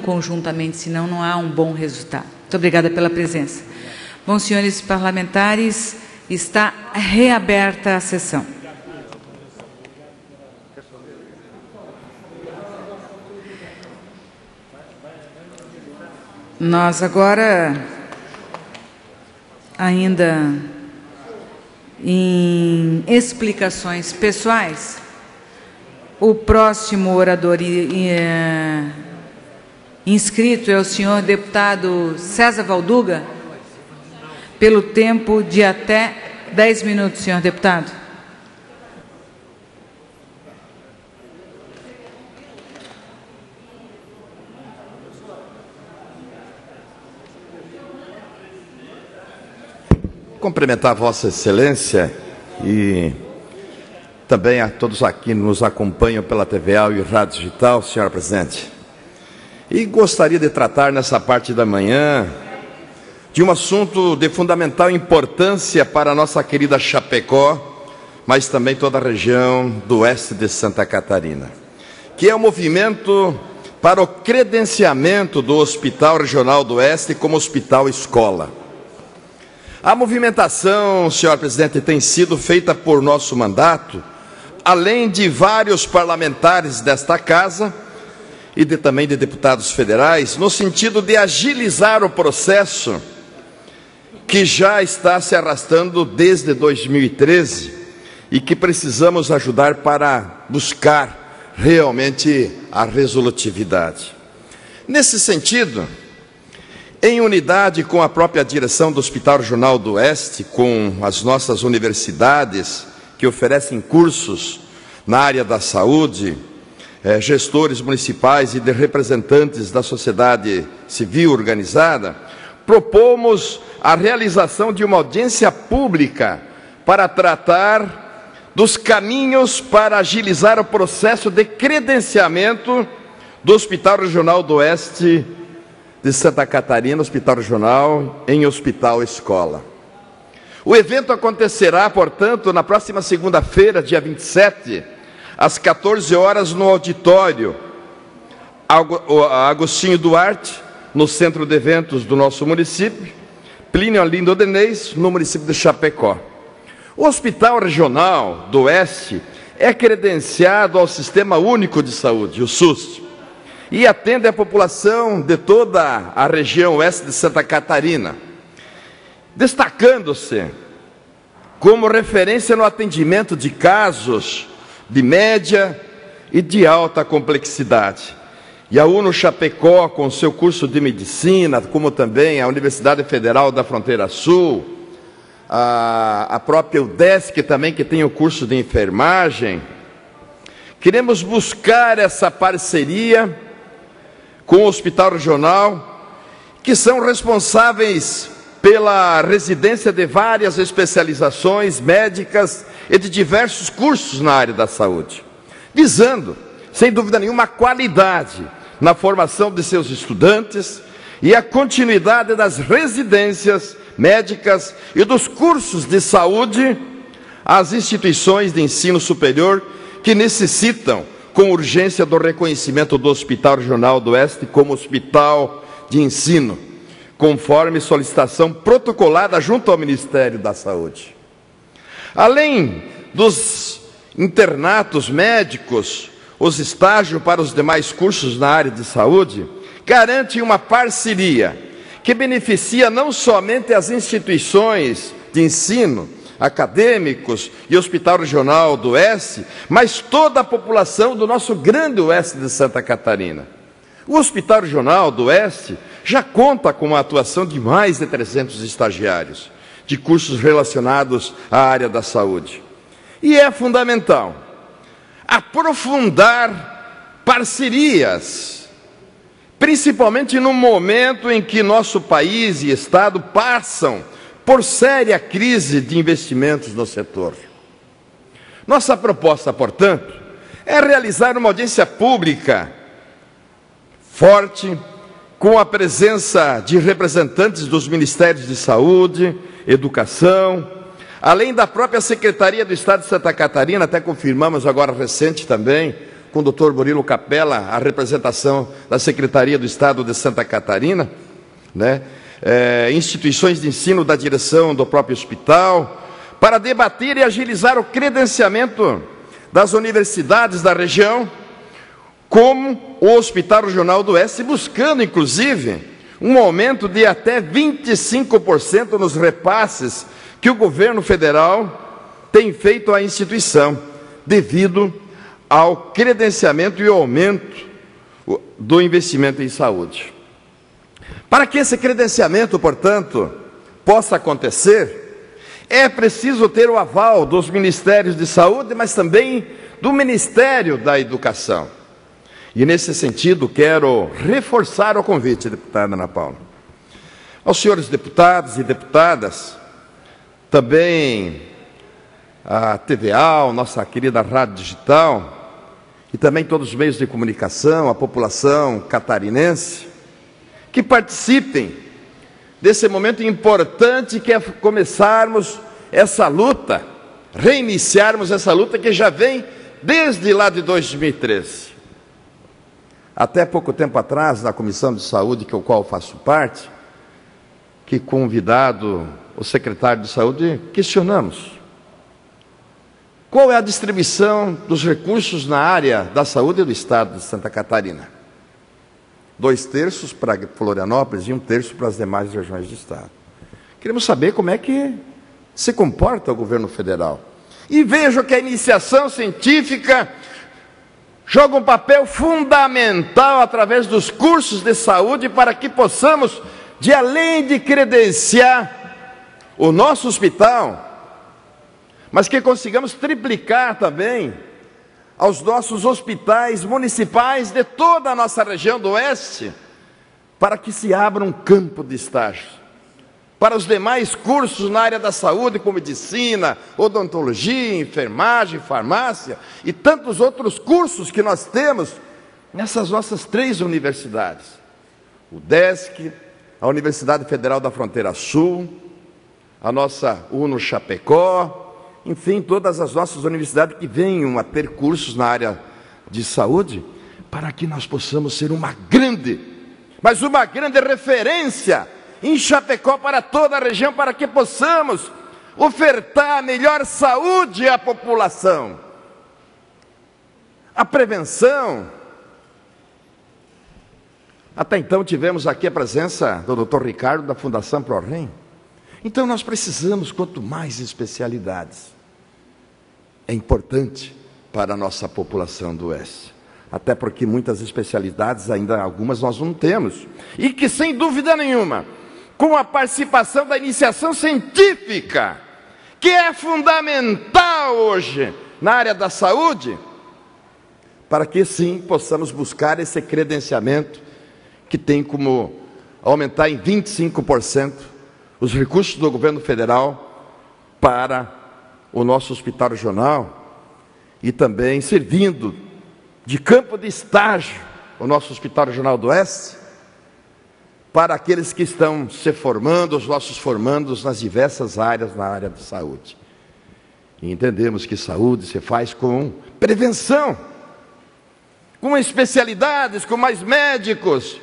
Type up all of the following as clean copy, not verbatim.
conjuntamente, senão não há um bom resultado. Muito obrigada pela presença. Bom, senhores parlamentares, está reaberta a sessão. Nós agora, ainda em explicações pessoais, o próximo orador inscrito é o senhor deputado César Valduga, pelo tempo de até 10 minutos, senhor deputado. Cumprimentar Vossa Excelência e também a todos aqui que nos acompanham pela TVA e Rádio Digital, senhora Presidente. E gostaria de tratar nessa parte da manhã de um assunto de fundamental importância para a nossa querida Chapecó, mas também toda a região do oeste de Santa Catarina, que é o movimento para o credenciamento do Hospital Regional do Oeste como hospital escola. A movimentação, senhor presidente, tem sido feita por nosso mandato, além de vários parlamentares desta casa e também de deputados federais, no sentido de agilizar o processo que já está se arrastando desde 2013 e que precisamos ajudar para buscar realmente a resolutividade. Nesse sentido, em unidade com a própria direção do Hospital Regional do Oeste, com as nossas universidades que oferecem cursos na área da saúde, gestores municipais e de representantes da sociedade civil organizada, propomos a realização de uma audiência pública para tratar dos caminhos para agilizar o processo de credenciamento do Hospital Regional do Oeste de Santa Catarina, Hospital Regional, em Hospital Escola. O evento acontecerá, portanto, na próxima segunda-feira, dia 27, às 14 horas, no auditório Agostinho Duarte, no centro de eventos do nosso município, Plínio Alindo Odenês, no município de Chapecó. O Hospital Regional do Oeste é credenciado ao Sistema Único de Saúde, o SUS, e atende a população de toda a região oeste de Santa Catarina, destacando-se como referência no atendimento de casos de média e de alta complexidade. E a UNO Chapecó, com seu curso de medicina, como também a Universidade Federal da Fronteira Sul, a própria UDESC também, que tem o curso de enfermagem, queremos buscar essa parceria com o Hospital Regional, que são responsáveis pela residência de várias especializações médicas e de diversos cursos na área da saúde, visando, sem dúvida nenhuma, a qualidade na formação de seus estudantes e a continuidade das residências médicas e dos cursos de saúde às instituições de ensino superior que necessitam com urgência do reconhecimento do Hospital Regional do Oeste como hospital de ensino, conforme solicitação protocolada junto ao Ministério da Saúde. Além dos internatos médicos, os estágios para os demais cursos na área de saúde garantem uma parceria que beneficia não somente as instituições de ensino, acadêmicos e Hospital Regional do Oeste, mas toda a população do nosso grande oeste de Santa Catarina. O Hospital Regional do Oeste já conta com a atuação de mais de 300 estagiários de cursos relacionados à área da saúde. E é fundamental aprofundar parcerias, principalmente no momento em que nosso país e Estado passam por séria crise de investimentos no setor. Nossa proposta, portanto, é realizar uma audiência pública forte, com a presença de representantes dos Ministérios de Saúde, Educação, além da própria Secretaria do Estado de Santa Catarina, até confirmamos agora recente também, com o doutor Murilo Capella, a representação da Secretaria do Estado de Santa Catarina, né? Instituições de ensino da direção do próprio hospital, para debater e agilizar o credenciamento das universidades da região, como o Hospital Regional do Oeste, buscando, inclusive, um aumento de até 25% nos repasses que o governo federal tem feito à instituição, devido ao credenciamento e ao aumento do investimento em saúde. Para que esse credenciamento, portanto, possa acontecer, é preciso ter o aval dos Ministérios de Saúde, mas também do Ministério da Educação. E, nesse sentido, quero reforçar o convite, deputada Ana Paula, aos senhores deputados e deputadas, também a TVA, nossa querida Rádio Digital, e também todos os meios de comunicação, a população catarinense, que participem desse momento importante que é começarmos essa luta, reiniciarmos essa luta que já vem desde lá de 2013. Até pouco tempo atrás, na Comissão de Saúde, que o qual faço parte, que convidado o secretário de Saúde, questionamos qual é a distribuição dos recursos na área da saúde do Estado de Santa Catarina. 2/3 para Florianópolis e 1/3 para as demais regiões do Estado. Queremos saber como é que se comporta o governo federal. E vejo que a iniciação científica joga um papel fundamental através dos cursos de saúde para que possamos, de além de credenciar o nosso hospital, mas que consigamos triplicar também aos nossos hospitais municipais de toda a nossa região do Oeste, para que se abra um campo de estágio para os demais cursos na área da saúde, como medicina, odontologia, enfermagem, farmácia e tantos outros cursos que nós temos nessas nossas 3 universidades. O UDESC, a Universidade Federal da Fronteira Sul, a nossa UNO Chapecó, enfim, todas as nossas universidades que venham a ter cursos na área de saúde, para que nós possamos ser uma grande referência em Chapecó para toda a região, para que possamos ofertar a melhor saúde à população. A prevenção. Até então tivemos aqui a presença do Dr. Ricardo da Fundação ProRem. Então nós precisamos, quanto mais especialidades, é importante para a nossa população do Oeste. Até porque muitas especialidades, ainda algumas nós não temos. E que, sem dúvida nenhuma, com a participação da iniciação científica, que é fundamental hoje na área da saúde, para que sim possamos buscar esse credenciamento que tem como aumentar em 25% os recursos do governo federal para o nosso hospital regional e também servindo de campo de estágio o nosso Hospital Regional do Oeste para aqueles que estão se formando, os nossos formandos nas diversas áreas na área de saúde. E entendemos que saúde se faz com prevenção, com especialidades, com mais médicos,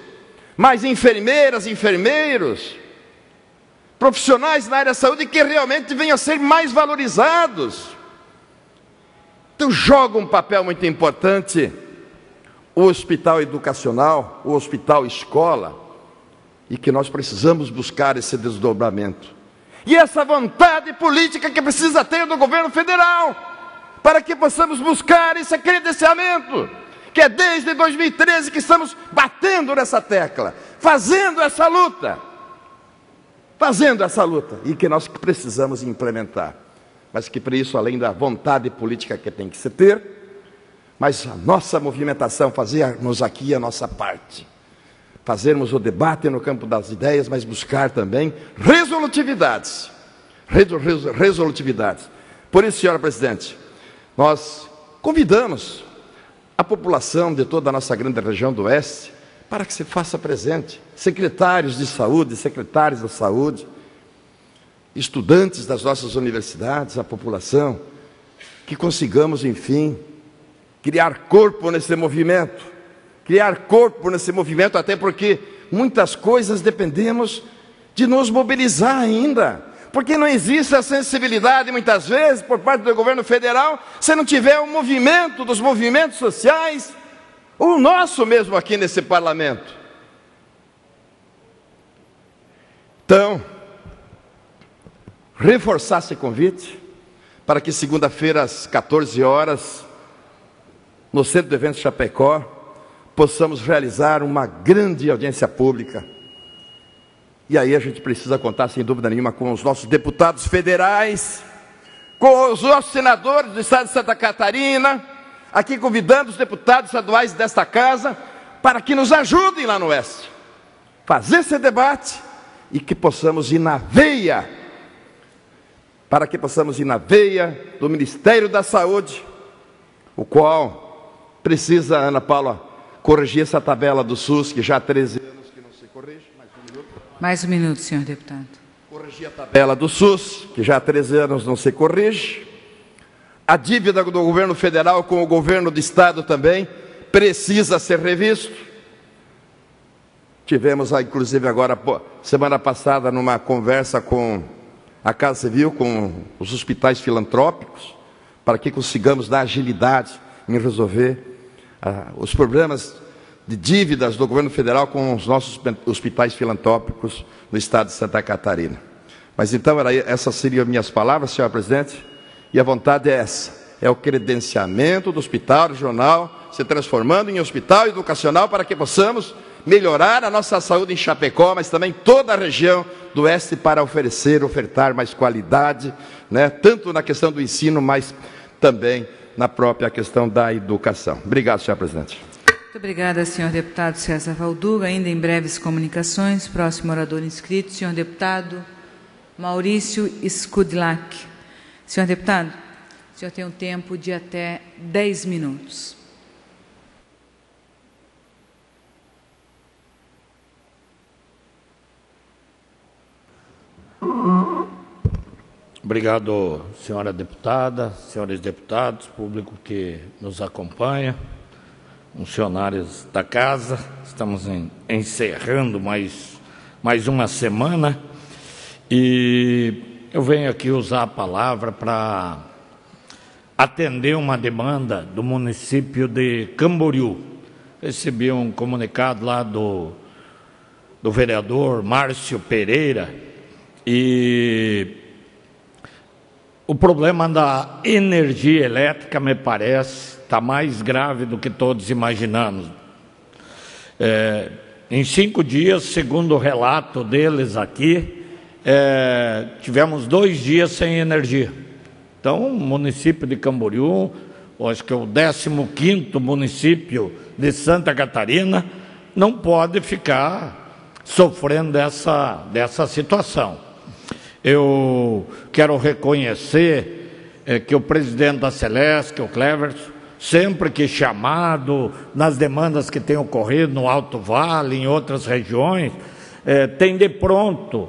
mais enfermeiras, enfermeiros, profissionais na área da saúde que realmente venham a ser mais valorizados. Então joga um papel muito importante o hospital educacional, o hospital escola, e que nós precisamos buscar esse desdobramento. E essa vontade política que precisa ter do governo federal, para que possamos buscar esse credenciamento, que é desde 2013 que estamos batendo nessa tecla, fazendo essa luta, e que nós precisamos implementar. Mas que para isso, além da vontade política que tem que se ter, mas a nossa movimentação, fazermos aqui a nossa parte, fazermos o debate no campo das ideias, mas buscar também resolutividades. Por isso, senhora presidente, nós convidamos a população de toda a nossa grande região do Oeste para que se faça presente, secretários de saúde, secretários da saúde, estudantes das nossas universidades, a população, que consigamos, enfim, criar corpo nesse movimento, até porque muitas coisas dependemos de nos mobilizar ainda, porque não existe a sensibilidade muitas vezes por parte do governo federal, se não tiver o movimento dos movimentos sociais, o nosso mesmo aqui nesse parlamento. Então, reforçar esse convite para que segunda-feira às 14 horas, no Centro de Eventos Chapecó, possamos realizar uma grande audiência pública. E aí a gente precisa contar, sem dúvida nenhuma, com os nossos deputados federais, com os nossos senadores do estado de Santa Catarina, aqui convidando os deputados estaduais desta casa, para que nos ajudem lá no Oeste, fazer esse debate e que possamos ir na veia, do Ministério da Saúde, o qual precisa, Ana Paula, corrigir essa tabela do SUS, que já há 13 anos que não se corrige. Mais um minuto, senhor deputado. Corrigir a tabela do SUS, que já há 13 anos não se corrige. A dívida do governo federal com o governo do estado também precisa ser revisto. Tivemos, inclusive, agora, semana passada, numa conversa com a Casa Civil, com os hospitais filantrópicos, para que consigamos dar agilidade em resolver os problemas de dívidas do governo federal com os nossos hospitais filantrópicos no estado de Santa Catarina. Mas então, essas seriam minhas palavras, senhora presidente, e a vontade é essa, é o credenciamento do hospital regional se transformando em hospital educacional para que possamos melhorar a nossa saúde em Chapecó, mas também toda a região do Oeste para ofertar mais qualidade, né, tanto na questão do ensino, mas também na própria questão da educação. Obrigado, senhor presidente. Muito obrigada, senhor deputado César Valduga. Ainda em breves comunicações, próximo orador inscrito, senhor deputado Maurício Skudlak. Senhor deputado, o senhor tem um tempo de até 10 minutos. Obrigado, senhora deputada, senhores deputados, público que nos acompanha, funcionários da casa. Estamos encerrando mais uma semana e eu venho aqui usar a palavra para atender uma demanda do município de Camboriú. Recebi um comunicado lá do vereador Márcio Pereira e o problema da energia elétrica, me parece, está mais grave do que todos imaginamos. Em 5 dias, segundo o relato deles aqui, tivemos 2 dias sem energia. Então, o município de Camboriú, acho que é o 15º município de Santa Catarina, não pode ficar sofrendo dessa situação. Eu quero reconhecer que o presidente da Celesc, o Cleverson, sempre que chamado, nas demandas que têm ocorrido no Alto Vale, em outras regiões, tem de pronto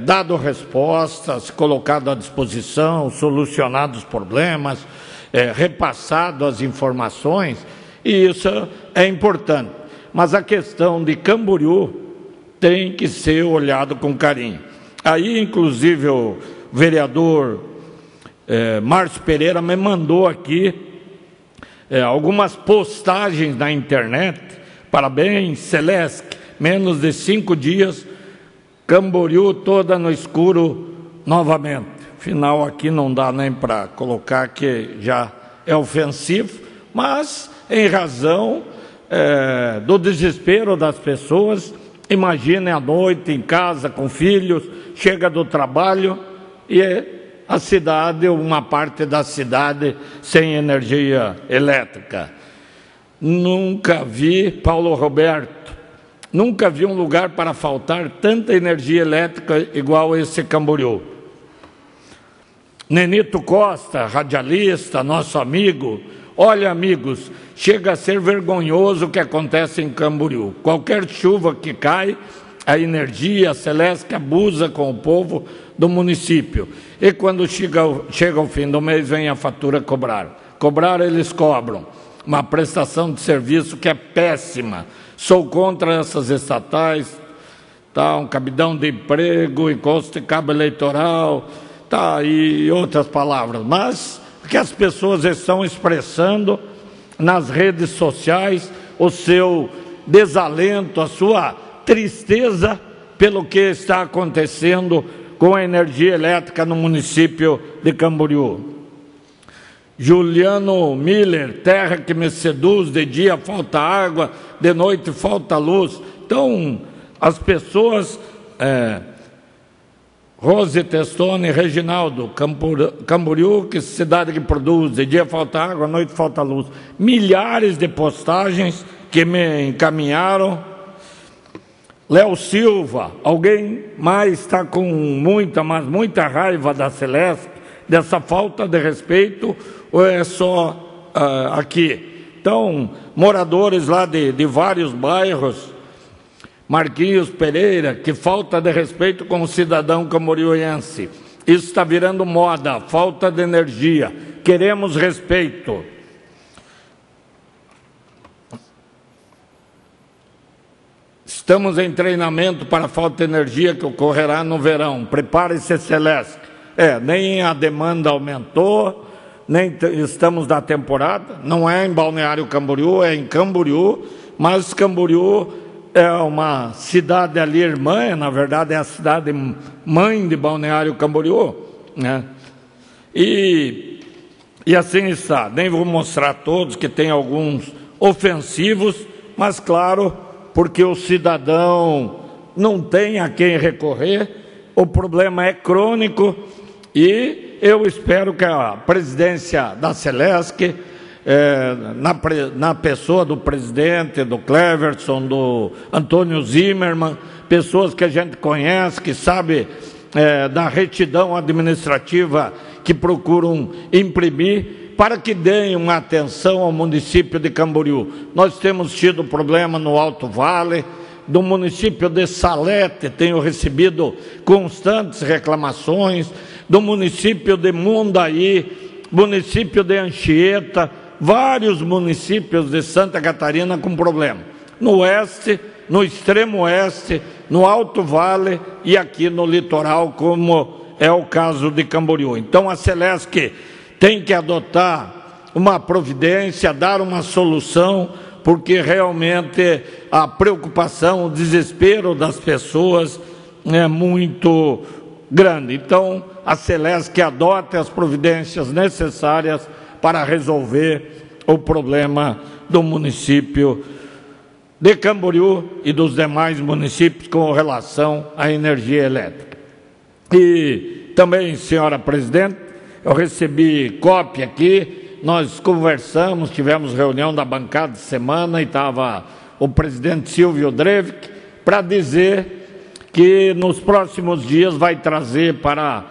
dado respostas, colocado à disposição, solucionado os problemas, repassado as informações, e isso é importante. Mas a questão de Camboriú tem que ser olhado com carinho. Aí, inclusive, o vereador Márcio Pereira me mandou aqui algumas postagens na internet. Parabéns, Celesc, menos de 5 dias, Camboriú toda no escuro novamente. Afinal, aqui não dá nem para colocar, que já é ofensivo, mas em razão do desespero das pessoas. Imagine à noite em casa com filhos, chega do trabalho e a cidade, uma parte da cidade sem energia elétrica. Nunca vi, Paulo Roberto, nunca vi um lugar para faltar tanta energia elétrica igual esse Camboriú. Nenito Costa, radialista, nosso amigo. Olha, amigos, chega a ser vergonhoso o que acontece em Camboriú. Qualquer chuva que cai, a energia, a Celesc abusa com o povo do município. E quando chega ao fim do mês, vem a fatura cobrar. Cobrar, eles cobram. Uma prestação de serviço que é péssima. Sou contra essas estatais, tá? Um cabidão de emprego, encosto de cabo eleitoral, tá? E outras palavras. Mas que as pessoas estão expressando nas redes sociais o seu desalento, a sua tristeza pelo que está acontecendo com a energia elétrica no município de Camboriú. Juliano Miller, terra que me seduz, de dia falta água, de noite falta luz. Então, as pessoas, Rose Testoni, Reginaldo, Camboriú, que cidade que produz, de dia falta água, à noite falta luz. Milhares de postagens que me encaminharam. Léo Silva, alguém mais está com muita raiva da Celesc, dessa falta de respeito, ou é só aqui? Então, moradores lá de vários bairros, Marquinhos Pereira, que falta de respeito com o cidadão camboriúense. Isso está virando moda, falta de energia. Queremos respeito. Estamos em treinamento para a falta de energia que ocorrerá no verão. Prepare-se, Celesc. Nem a demanda aumentou, nem estamos na temporada. Não é em Balneário Camboriú, é em Camboriú, mas Camboriú é uma cidade ali irmã, na verdade é a cidade mãe de Balneário Camboriú, né? E assim está. Nem vou mostrar todos, que tem alguns ofensivos, mas claro, porque o cidadão não tem a quem recorrer, o problema é crônico, e eu espero que a presidência da Celesc, na pessoa do presidente, do Cleverson, do Antônio Zimmermann, pessoas que a gente conhece, que sabe da retidão administrativa que procuram imprimir, para que deem uma atenção ao município de Camboriú. Nós temos tido problema no Alto Vale, do município de Salete, tenho recebido constantes reclamações, do município de Mundaí, município de Anchieta, vários municípios de Santa Catarina com problema. No oeste, no extremo oeste, no Alto Vale e aqui no litoral, como é o caso de Camboriú. Então a Celesc tem que adotar uma providência, dar uma solução, porque realmente a preocupação, o desespero das pessoas é muito grande. Então, a Celesc adote as providências necessárias para resolver o problema do município de Camboriú e dos demais municípios com relação à energia elétrica. E também, senhora presidente, eu recebi cópia aqui, nós conversamos, tivemos reunião da bancada de semana e estava o presidente Silvio Drevik para dizer que nos próximos dias vai trazer para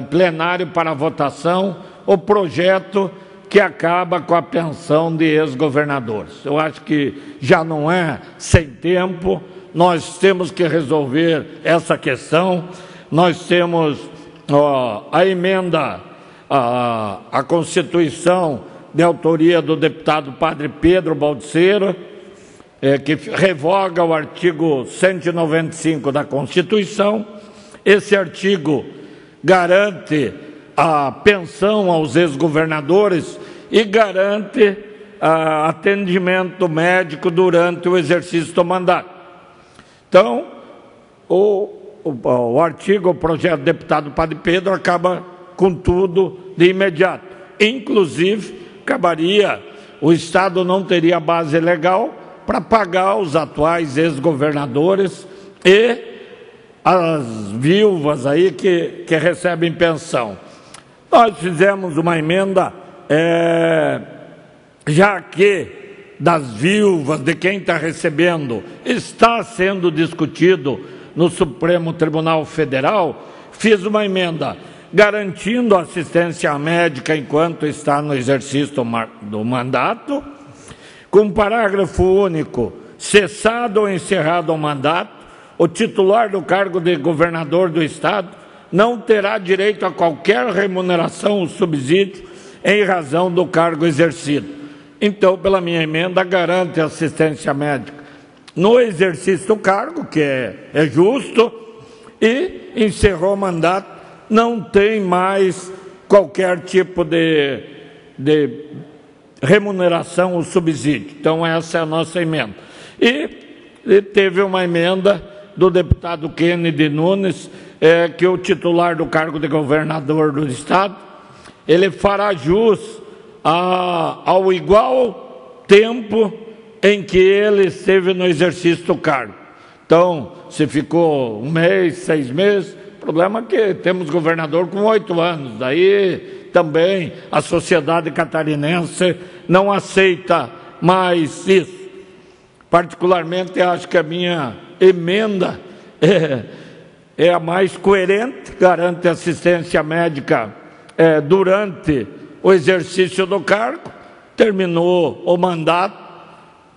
plenário, para votação, o projeto que acaba com a pensão de ex-governadores. Eu acho que já não é sem tempo, nós temos que resolver essa questão. Nós temos a emenda à Constituição de autoria do deputado Padre Pedro Baldiceira, que revoga o artigo 195 da Constituição. Esse artigo garante a pensão aos ex-governadores e garante atendimento médico durante o exercício do mandato. Então, o artigo, o projeto do deputado Padre Pedro acaba com tudo de imediato. Inclusive, o Estado não teria base legal para pagar os atuais ex-governadores e as viúvas aí que recebem pensão. Nós fizemos uma emenda, já que das viúvas, de quem está recebendo, está sendo discutido no Supremo Tribunal Federal, fiz uma emenda garantindo assistência médica enquanto está no exercício do mandato, com parágrafo único: cessado ou encerrado o mandato, o titular do cargo de governador do Estado não terá direito a qualquer remuneração ou subsídio em razão do cargo exercido. Então, pela minha emenda, garante assistência médica no exercício do cargo, que é justo, e encerrou o mandato, não tem mais qualquer tipo de remuneração ou subsídio. Então, essa é a nossa emenda. E teve uma emenda do deputado Kennedy Nunes, que é o titular do cargo de governador do Estado, ele fará jus ao igual tempo em que ele esteve no exercício do cargo. Então, se ficou 1 mês, 6 meses, o problema é que temos governador com 8 anos, daí também a sociedade catarinense não aceita mais isso. Particularmente, acho que a minha emenda é a mais coerente, garante assistência médica durante o exercício do cargo, terminou o mandato,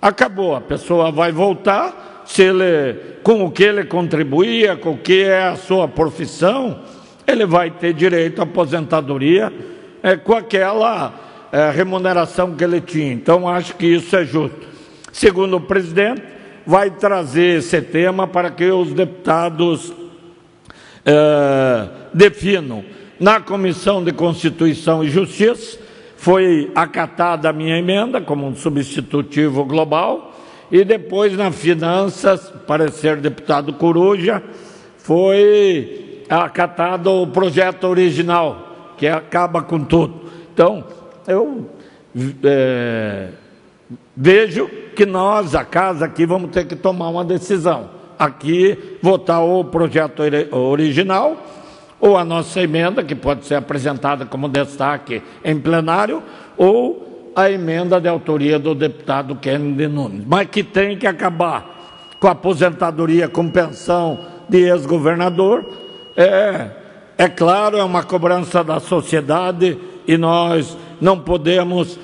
acabou, a pessoa vai voltar, com o que ele contribuía, com o que é a sua profissão, ele vai ter direito à aposentadoria com aquela remuneração que ele tinha. Então, acho que isso é justo. Segundo o presidente, vai trazer esse tema para que os deputados definam. Na Comissão de Constituição e Justiça, foi acatada a minha emenda como um substitutivo global, e depois na Finanças, parecer deputado Coruja, foi acatado o projeto original, que acaba com tudo. Então, eu vejo que nós, a casa aqui, vamos ter que tomar uma decisão. Aqui, votar ou o projeto original, ou a nossa emenda, que pode ser apresentada como destaque em plenário, ou a emenda de autoria do deputado Kennedy Nunes. Mas que tem que acabar com a aposentadoria com pensão de ex-governador. É claro, é uma cobrança da sociedade e nós não podemos,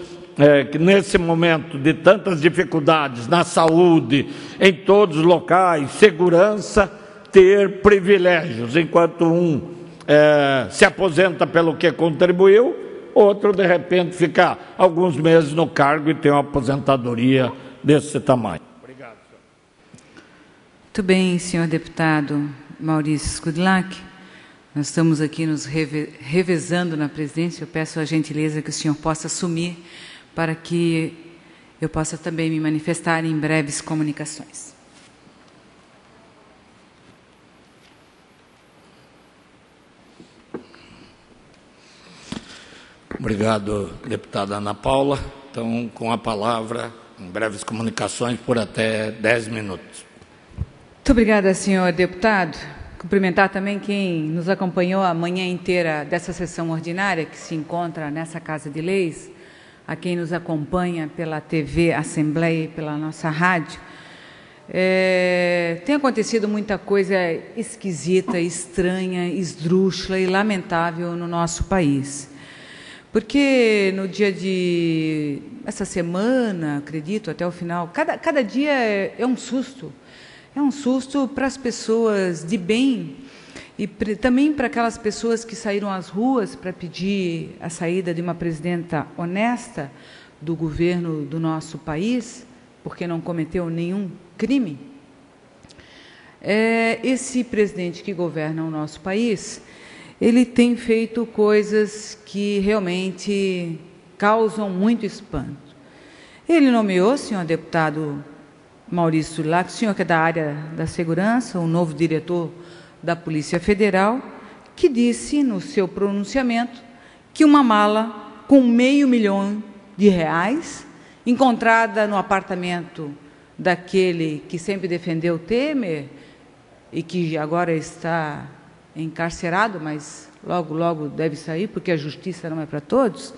nesse momento de tantas dificuldades na saúde, em todos os locais, segurança, ter privilégios, enquanto um se aposenta pelo que contribuiu, outro, de repente, fica alguns meses no cargo e tem uma aposentadoria desse tamanho. Obrigado, senhor. Muito bem, senhor deputado Maurício Skudlak. Nós estamos aqui nos revezando na presidência. Eu peço a gentileza que o senhor possa assumir para que eu possa também me manifestar em breves comunicações. Obrigado, deputada Ana Paula. Então, com a palavra, em breves comunicações, por até 10 minutos. Muito obrigada, senhor deputado. Cumprimentar também quem nos acompanhou a manhã inteira dessa sessão ordinária, que se encontra nessa Casa de Leis, a quem nos acompanha pela TV Assembleia e pela nossa rádio. Tem acontecido muita coisa esquisita, estranha, esdrúxula e lamentável no nosso país. Porque no dia de essa semana, acredito, até o final, cada dia é um susto. É um susto para as pessoas de bem e também para aquelas pessoas que saíram às ruas para pedir a saída de uma presidenta honesta do governo do nosso país, porque não cometeu nenhum crime. Esse presidente que governa o nosso país, ele tem feito coisas que realmente causam muito espanto. Ele nomeou, senhor deputado Maurício Skudlak, senhor que é da área da segurança, o novo diretor da Polícia Federal, que disse no seu pronunciamento que uma mala com R$500 mil encontrada no apartamento daquele que sempre defendeu Temer e que agora está encarcerado, mas logo, logo deve sair, porque a justiça não é para todos.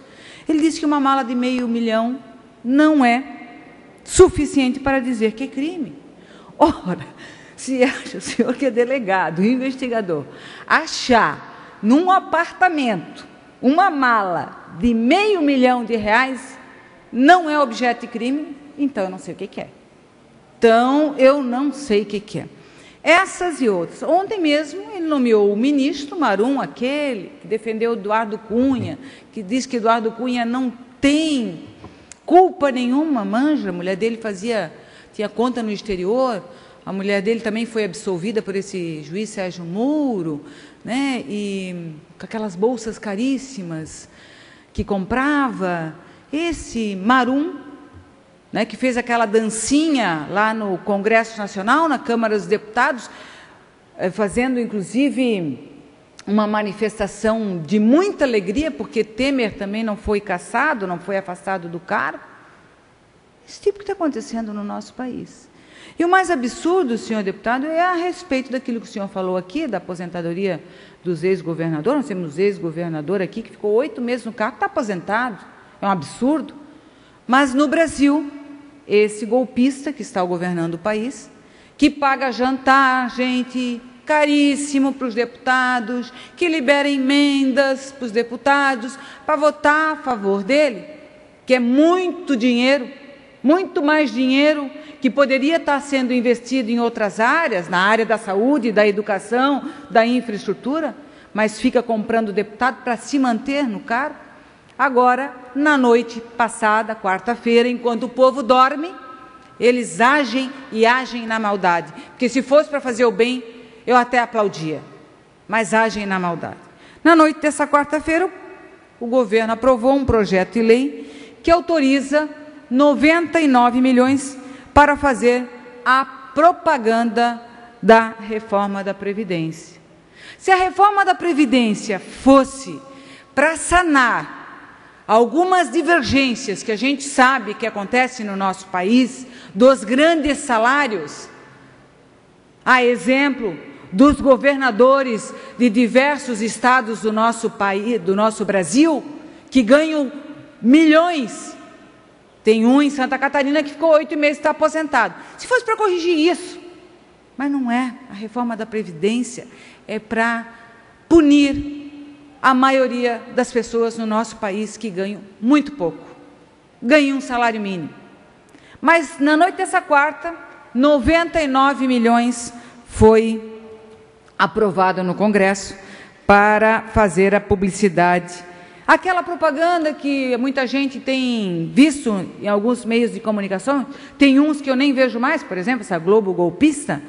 Ele disse que uma mala de R$500 mil não é suficiente para dizer que é crime. Ora, se acha, o senhor que é delegado, investigador, achar num apartamento uma mala de R$500 mil não é objeto de crime, então eu não sei o que é. Então, eu não sei o que é. Essas e outras. Ontem mesmo, ele nomeou o ministro Marum, aquele que defendeu Eduardo Cunha, que diz que Eduardo Cunha não tem culpa nenhuma, manja, a mulher dele tinha conta no exterior, a mulher dele também foi absolvida por esse juiz Sérgio Moro, né? E com aquelas bolsas caríssimas que comprava. Esse Marum, né, que fez aquela dancinha lá no Congresso Nacional, na Câmara dos Deputados, fazendo, inclusive, uma manifestação de muita alegria, porque Temer também não foi cassado, não foi afastado do cargo. Esse tipo que está acontecendo no nosso país. E o mais absurdo, senhor deputado, é a respeito daquilo que o senhor falou aqui, da aposentadoria dos ex-governadores. Nós temos ex-governador aqui que ficou 8 meses no cargo, está aposentado. É um absurdo. Mas no Brasil, esse golpista que está governando o país, que paga jantar, gente, caríssimo para os deputados, que libera emendas para os deputados, para votar a favor dele, que é muito dinheiro, muito mais dinheiro que poderia estar sendo investido em outras áreas, na área da saúde, da educação, da infraestrutura, mas fica comprando deputado para se manter no cargo. Agora, na noite passada, quarta-feira, enquanto o povo dorme, eles agem e agem na maldade. Porque se fosse para fazer o bem, eu até aplaudia, mas agem na maldade. Na noite dessa quarta-feira, o governo aprovou um projeto de lei que autoriza 99 milhões para fazer a propaganda da reforma da Previdência. Se a reforma da Previdência fosse para sanar algumas divergências que a gente sabe que acontecem no nosso país, dos grandes salários, a exemplo dos governadores de diversos estados do nosso país, do nosso Brasil, que ganham milhões. Tem um em Santa Catarina que ficou 8 meses e está aposentado. Se fosse para corrigir isso, mas não é. A reforma da Previdência é para punir a maioria das pessoas no nosso país que ganham muito pouco, ganham um salário mínimo. Mas na noite dessa quarta, 99 milhões foi aprovado no Congresso para fazer a publicidade. Aquela propaganda que muita gente tem visto em alguns meios de comunicação, tem uns que eu nem vejo mais, por exemplo, essa Globo golpista,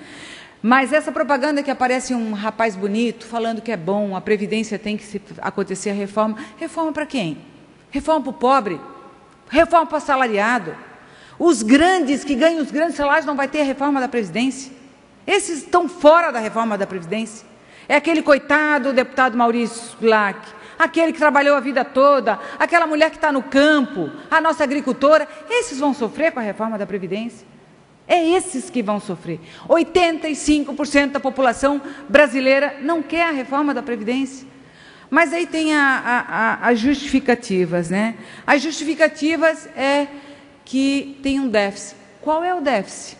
mas essa propaganda que aparece um rapaz bonito falando que é bom, a Previdência tem que acontecer a reforma. Reforma para quem? Reforma para o pobre? Reforma para o assalariado? Os grandes, que ganham os grandes salários, não vai ter a reforma da Previdência? Esses estão fora da reforma da Previdência. É aquele coitado, o deputado Maurício Scudlac, aquele que trabalhou a vida toda, aquela mulher que está no campo, a nossa agricultora, esses vão sofrer com a reforma da Previdência. É esses que vão sofrer. 85% da população brasileira não quer a reforma da Previdência. Mas aí tem as justificativas, né? As justificativas é que tem um déficit. Qual é o déficit?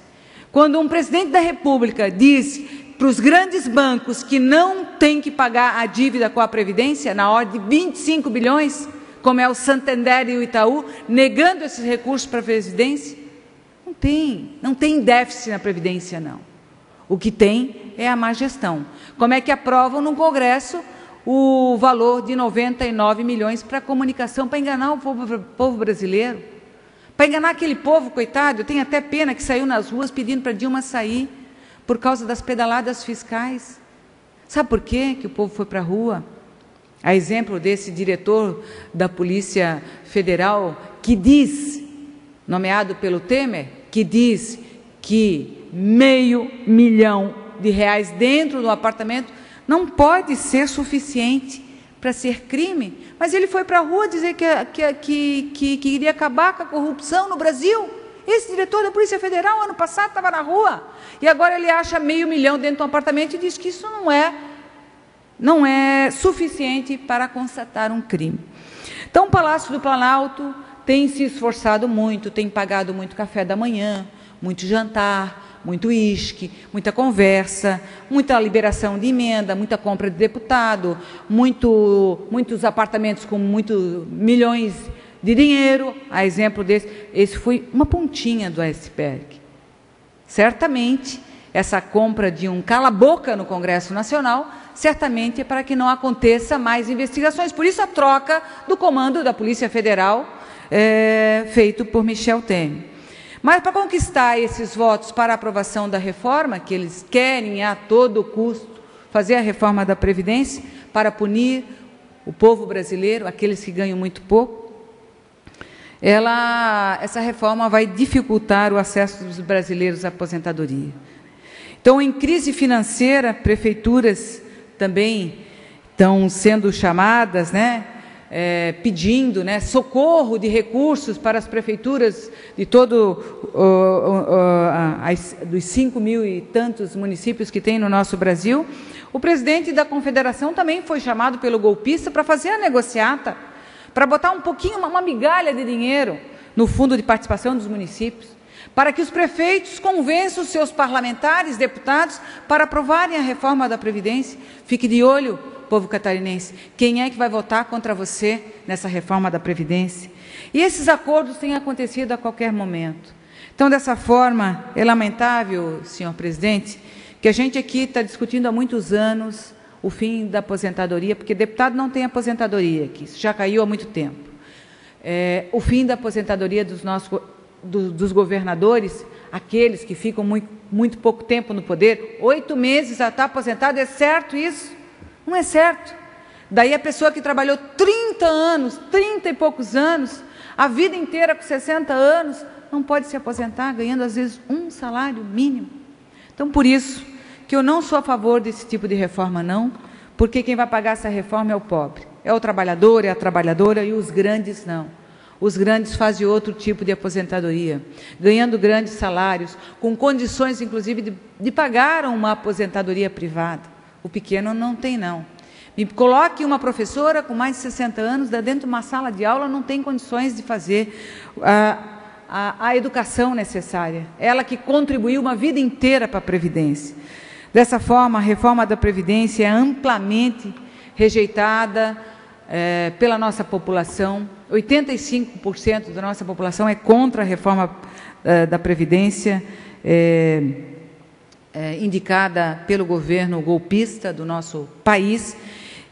Quando um presidente da República diz para os grandes bancos que não tem que pagar a dívida com a Previdência, na ordem de 25 bilhões, como é o Santander e o Itaú, negando esses recursos para a Previdência, não tem déficit na Previdência, não. O que tem é a má gestão. Como é que aprovam no Congresso o valor de 99 milhões para a comunicação, para enganar o povo brasileiro? Para enganar aquele povo, coitado, eu tenho até pena que saiu nas ruas pedindo para Dilma sair por causa das pedaladas fiscais. Sabe por quê que o povo foi para a rua? A exemplo desse diretor da Polícia Federal que diz, nomeado pelo Temer, que diz que R$500 mil dentro do apartamento não pode ser suficiente para ser crime. Mas ele foi para a rua dizer que iria acabar com a corrupção no Brasil. Esse diretor da Polícia Federal, ano passado, estava na rua. E agora ele acha R$500 mil dentro do apartamento e diz que isso não é suficiente para constatar um crime. Então, o Palácio do Planalto tem se esforçado muito, tem pagado muito café da manhã, muito jantar, muito uísque, muita conversa, muita liberação de emenda, muita compra de deputado, muitos apartamentos com muitos milhões de dinheiro. A exemplo desse, esse foi uma pontinha do iceberg. Certamente essa compra de um cala-boca no Congresso Nacional, certamente é para que não aconteça mais investigações. Por isso a troca do comando da Polícia Federal feito por Michel Temer. Mas para conquistar esses votos para a aprovação da reforma, que eles querem a todo custo fazer a reforma da Previdência para punir o povo brasileiro, aqueles que ganham muito pouco, essa reforma vai dificultar o acesso dos brasileiros à aposentadoria. Então, em crise financeira, prefeituras também estão sendo chamadas, pedindo socorro de recursos para as prefeituras de dos 5 mil e tantos municípios que tem no nosso Brasil. O presidente da Confederação também foi chamado pelo golpista para fazer a negociata, para botar um pouquinho, uma migalha de dinheiro no fundo de participação dos municípios, para que os prefeitos convençam os seus parlamentares, deputados, para aprovarem a reforma da Previdência. Fique de olho, povo catarinense, quem é que vai votar contra você nessa reforma da Previdência? E esses acordos têm acontecido a qualquer momento. Então, dessa forma, é lamentável, senhor presidente, que a gente aqui está discutindo há muitos anos o fim da aposentadoria, porque deputado não tem aposentadoria aqui, isso já caiu há muito tempo. O fim da aposentadoria dos governadores, aqueles que ficam muito pouco tempo no poder, 8 meses a estar aposentado, é certo isso? Não é certo. Daí a pessoa que trabalhou 30 anos, 30 e poucos anos, a vida inteira com 60 anos, não pode se aposentar ganhando às vezes um salário mínimo. Então, por isso que eu não sou a favor desse tipo de reforma, não, porque quem vai pagar essa reforma é o pobre, é o trabalhador, é a trabalhadora, e os grandes não. Os grandes fazem outro tipo de aposentadoria, ganhando grandes salários, com condições, inclusive, de pagar uma aposentadoria privada. O pequeno não tem, não. Me coloque uma professora com mais de 60 anos, dentro de uma sala de aula, não tem condições de fazer a educação necessária. Ela que contribuiu uma vida inteira para a Previdência. Dessa forma, a reforma da Previdência é amplamente rejeitada pela nossa população. 85% da nossa população é contra a reforma da Previdência, indicada pelo governo golpista do nosso país,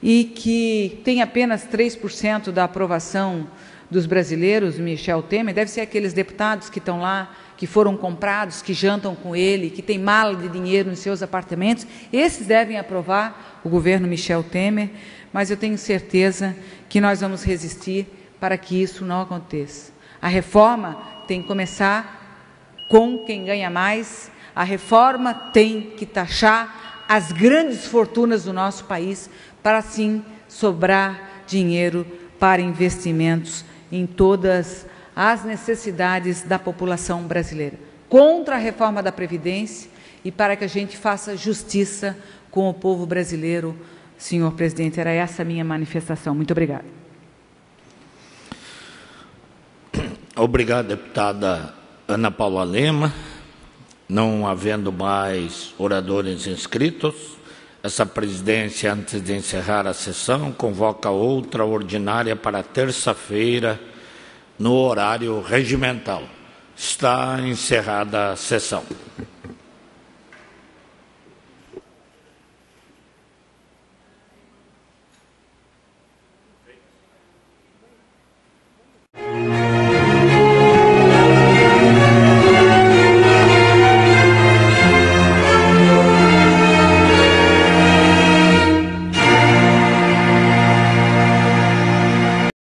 e que tem apenas 3% da aprovação dos brasileiros. Michel Temer deve ser aqueles deputados que estão lá, que foram comprados, que jantam com ele, que têm mala de dinheiro nos seus apartamentos. Esses devem aprovar o governo Michel Temer, mas eu tenho certeza que nós vamos resistir para que isso não aconteça. A reforma tem que começar com quem ganha mais, a reforma tem que taxar as grandes fortunas do nosso país, para assim sobrar dinheiro para investimentos em todas as necessidades da população brasileira. Contra a reforma da Previdência e para que a gente faça justiça com o povo brasileiro, senhor presidente. Era essa a minha manifestação. Muito obrigada. Obrigado, deputada Ana Paula Lema. Não havendo mais oradores inscritos, essa presidência, antes de encerrar a sessão, convoca outra ordinária para terça-feira, no horário regimental. Está encerrada a sessão.